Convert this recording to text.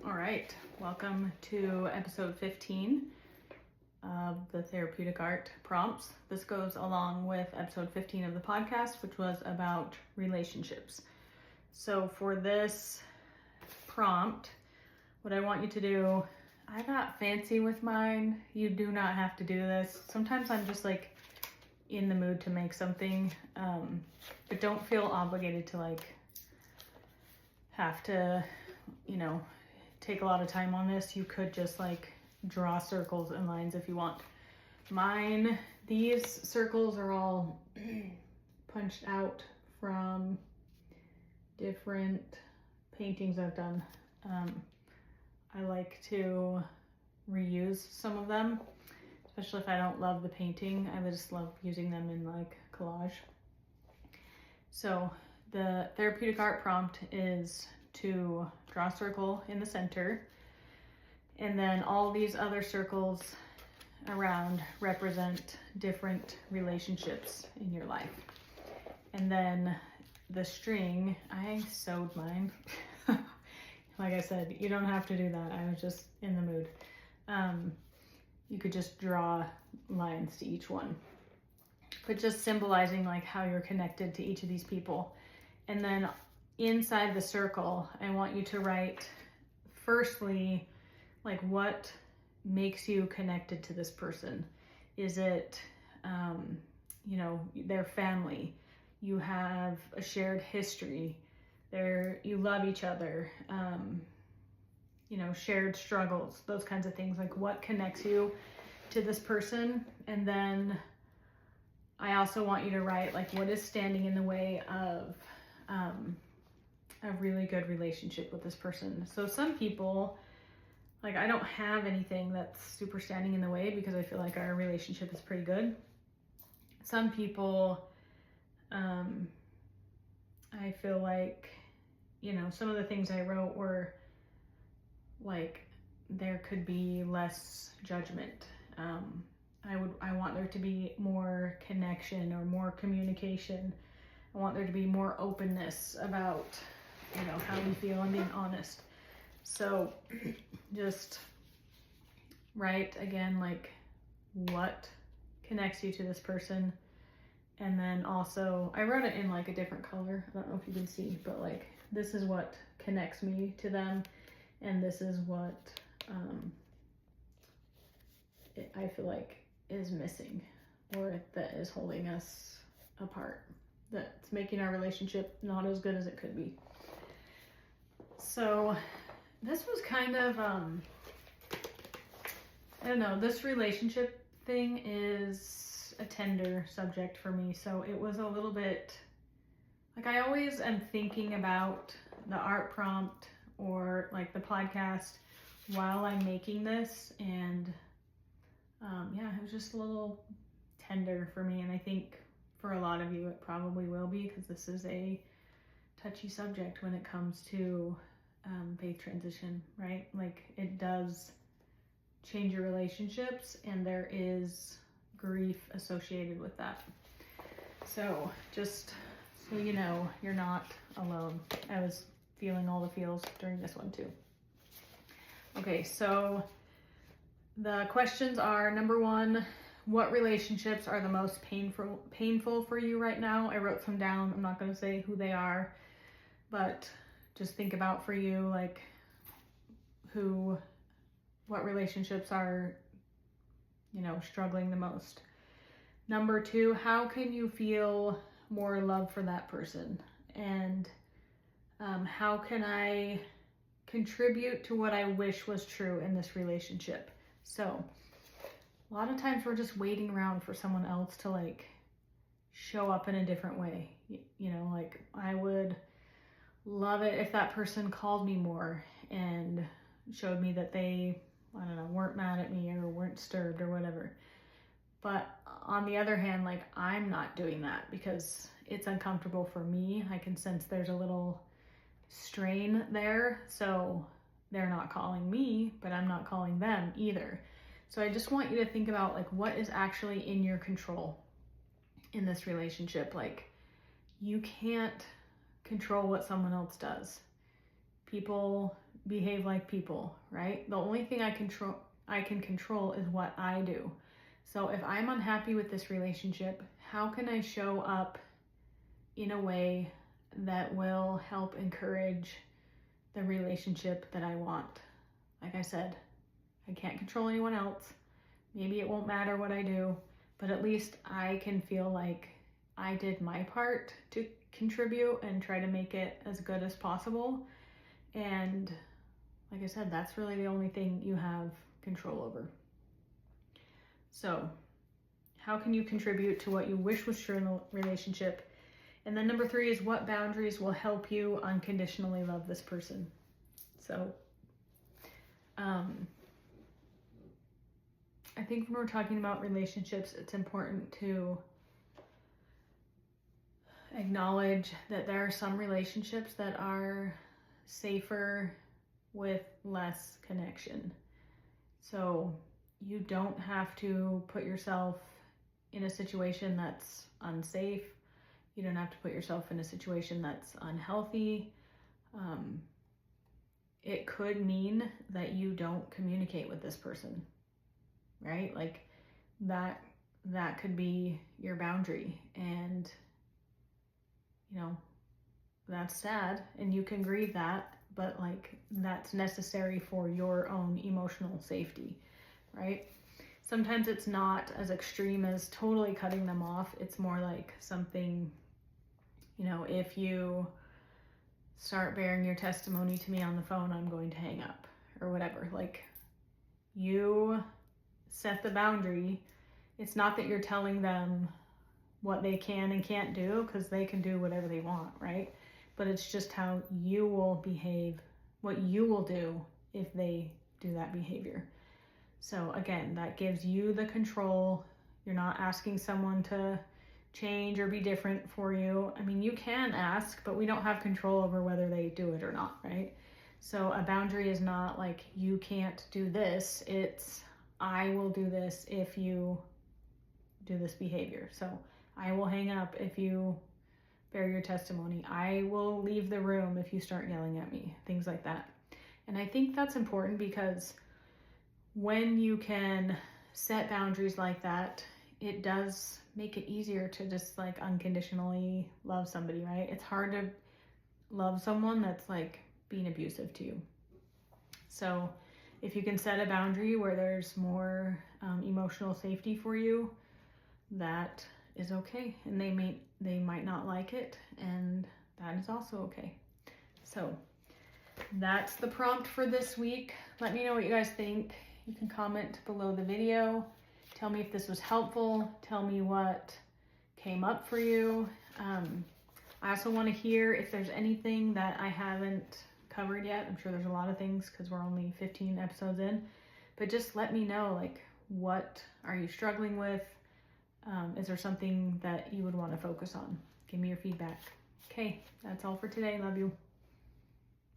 All right, welcome to episode 15 of the Therapeutic Art prompts. This goes along with episode 15 of the podcast, which was about relationships. So for this prompt, what I want you to do, I got fancy with mine. You do not have to do this. Sometimes I'm just like in the mood to make something, but don't feel obligated to have to, take a lot of time on this. You could just draw circles and lines if you want. These circles are all punched out from different paintings I've done. I like to reuse some of them, especially if I don't love the painting. I just love using them in collage. So the therapeutic art prompt is to draw a circle in the center, and then all these other circles around represent different relationships in your life. And then the string, I sewed mine. Like I said, you don't have to do that. I was just in the mood. You could just draw lines to each one, but just symbolizing how you're connected to each of these people. And then inside the circle, I want you to write, firstly, what makes you connected to this person. Is it, their family? You have a shared history. You love each other. Shared struggles, those kinds of things. What connects you to this person? And then I also want you to write, what is standing in the way of a really good relationship with this person. So some people, I don't have anything that's super standing in the way because I feel like our relationship is pretty good. Some people, I feel like, some of the things I wrote were there could be less judgment. I want there to be more connection or more communication. I want there to be more openness about, how you feel and being honest. So just write again, what connects you to this person. And then also, I wrote it in a different color. I don't know if you can see, but this is what connects me to them. And this is what I feel like is missing, or that is holding us apart, that's making our relationship not as good as it could be. So this was kind of, I don't know, this relationship thing is a tender subject for me. So it was a little bit, I always am thinking about the art prompt or the podcast while I'm making this. And it was just a little tender for me. And I think for a lot of you, it probably will be, because this is a touchy subject when it comes to faith transition, right? It does change your relationships, and there is grief associated with that. So just so you know, you're not alone. I was feeling all the feels during this one too. Okay, so the questions are, number 1, what relationships are the most painful for you right now? I wrote some down. I'm not going to say who they are, but just think about for you, what relationships are, struggling the most. Number 2, how can you feel more love for that person? And how can I contribute to what I wish was true in this relationship? So a lot of times we're just waiting around for someone else to show up in a different way. I would love it if that person called me more and showed me that they, weren't mad at me or weren't disturbed or whatever. But on the other hand, I'm not doing that because it's uncomfortable for me. I can sense there's a little strain there. So they're not calling me, but I'm not calling them either. So I just want you to think about what is actually in your control in this relationship. You can't control what someone else does. People behave like people, right? The only thing I can control is what I do. So if I'm unhappy with this relationship, how can I show up in a way that will help encourage the relationship that I want? Like I said, I can't control anyone else. Maybe it won't matter what I do, but at least I can feel like I did my part to contribute and try to make it as good as possible. And like I said, that's really the only thing you have control over. So how can you contribute to what you wish was true in the relationship? And then number 3 is, what boundaries will help you unconditionally love this person? So I think when we're talking about relationships, it's important to acknowledge that there are some relationships that are safer with less connection. So you don't have to put yourself in a situation that's unsafe. You don't have to put yourself in a situation that's unhealthy. It could mean that you don't communicate with this person, right? Like that could be your boundary, and you know, that's sad and you can grieve that, but like that's necessary for your own emotional safety, right? Sometimes it's not as extreme as totally cutting them off. It's more like something, you know, if you start bearing your testimony to me on the phone, I'm going to hang up, or whatever. Like, you set the boundary. It's not that you're telling them what they can and can't do, because they can do whatever they want, right? But it's just how you will behave, what you will do if they do that behavior. So again, that gives you the control. You're not asking someone to change or be different for you. I mean, you can ask, but we don't have control over whether they do it or not, right? So a boundary is not like, you can't do this. It's, I will do this if you do this behavior. So I will hang up if you bear your testimony. I will leave the room if you start yelling at me, things like that. And I think that's important, because when you can set boundaries like that, it does make it easier to just like unconditionally love somebody, right? It's hard to love someone that's like being abusive to you. So if you can set a boundary where there's more emotional safety for you, that is okay. And they might not like it, and that is also okay. So that's the prompt for this week. Let me know what you guys think. You can comment below the video. Tell me if this was helpful. Tell me what came up for you. I also want to hear if there's anything that I haven't covered yet. I'm sure there's a lot of things because we're only 15 episodes in. But just let me know, like, what are you struggling with? Is there something that you would want to focus on? Give me your feedback. Okay, that's all for today. Love you.